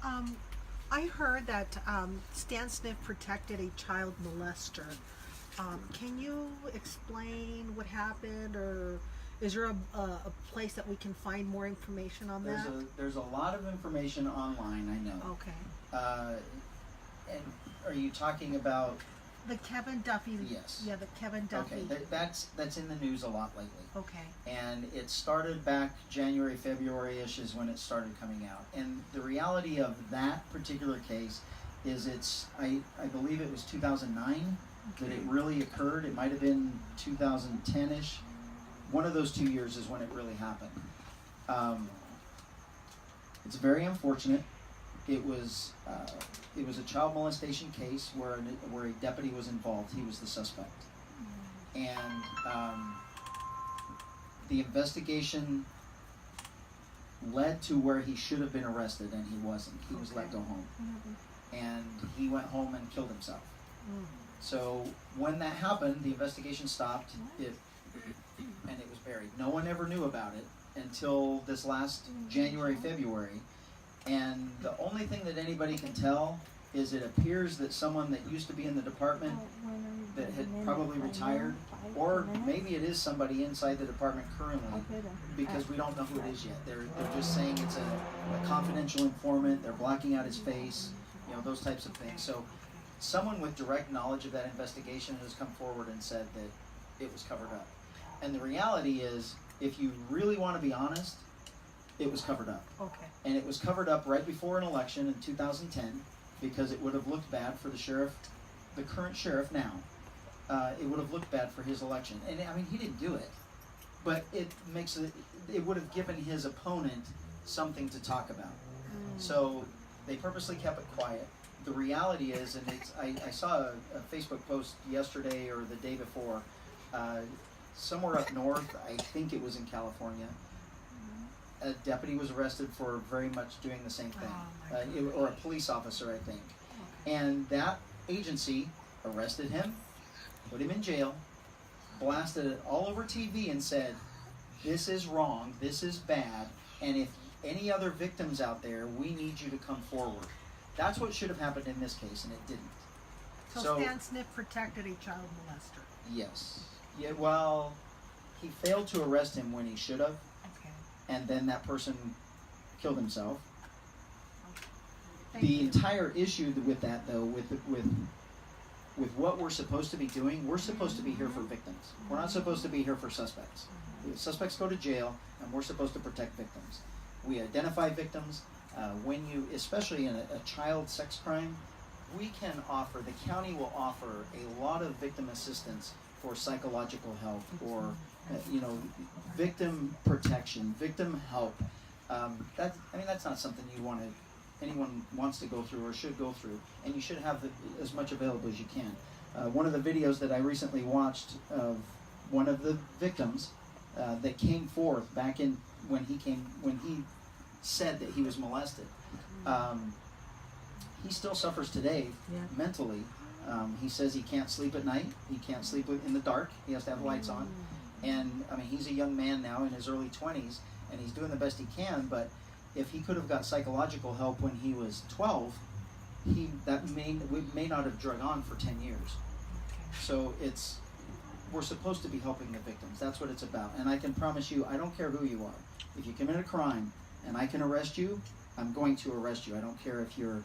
Um, I heard that Stan Sniff protected a child molester. Can you explain what happened, or is there a place that we can find more information on that? There's a lot of information online, I know. Okay. And are you talking about? The Kevin Duffy. Yes. Yeah, the Kevin Duffy. Okay, that's in the news a lot lately. Okay. And it started back January, February-ish is when it started coming out. And the reality of that particular case is I believe it was 2009 that it really occurred. It might have been 2010-ish. One of those 2 years is when it really happened. It's very unfortunate. It was a child molestation case where a deputy was involved. He was the suspect, and the investigation led to where he should have been arrested, and he wasn't. He was let go home, and he went home and killed himself. So when that happened, the investigation stopped. And it was buried. No one ever knew about it until this last January, February. And the only thing that anybody can tell is it appears that someone that used to be in the department that had probably retired, or maybe it is somebody inside the department currently, because we don't know who it is yet. They're just saying it's a confidential informant. They're blocking out his face, those types of things. So someone with direct knowledge of that investigation has come forward and said that it was covered up. And the reality is, if you really want to be honest, it was covered up. Okay. And it was covered up right before an election in 2010 because it would have looked bad for the sheriff, the current sheriff now. It would have looked bad for his election. And I mean, he didn't do it, but it would have given his opponent something to talk about. So they purposely kept it quiet. The reality is, and I saw a Facebook post yesterday or the day before, somewhere up north, I think it was in California, a deputy was arrested for very much doing the same thing, or a police officer, I think. And that agency arrested him, put him in jail, blasted it all over TV and said, this is wrong, this is bad, and if any other victims out there, we need you to come forward. That's what should have happened in this case, and it didn't. So Stan Sniff protected a child molester. Yes. Yeah, well, he failed to arrest him when he should have, and then that person killed himself. The entire issue with that, though, with what we're supposed to be doing, we're supposed to be here for victims. We're not supposed to be here for suspects. Suspects go to jail, and we're supposed to protect victims. We identify victims. When you, especially in a child sex crime, we can offer, the county will offer a lot of victim assistance for psychological help, or victim protection, victim help. That's not something anyone wants to go through or should go through, and you should have as much available as you can. One of the videos that I recently watched of one of the victims that came forth back in when he said that he was molested. He still suffers today mentally. He says he can't sleep at night. He can't sleep in the dark. He has to have lights on. And I mean, he's a young man now in his early 20s, and he's doing the best he can. But if he could have got psychological help when he was 12, that may not have drug on for 10 years. So we're supposed to be helping the victims. That's what it's about. And I can promise you, I don't care who you are. If you commit a crime and I can arrest you, I'm going to arrest you. I don't care if you're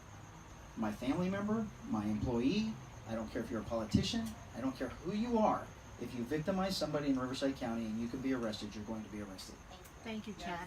my family member, my employee. I don't care if you're a politician. I don't care who you are. If you victimize somebody in Riverside County and you can be arrested, you're going to be arrested. Thank you, Chad.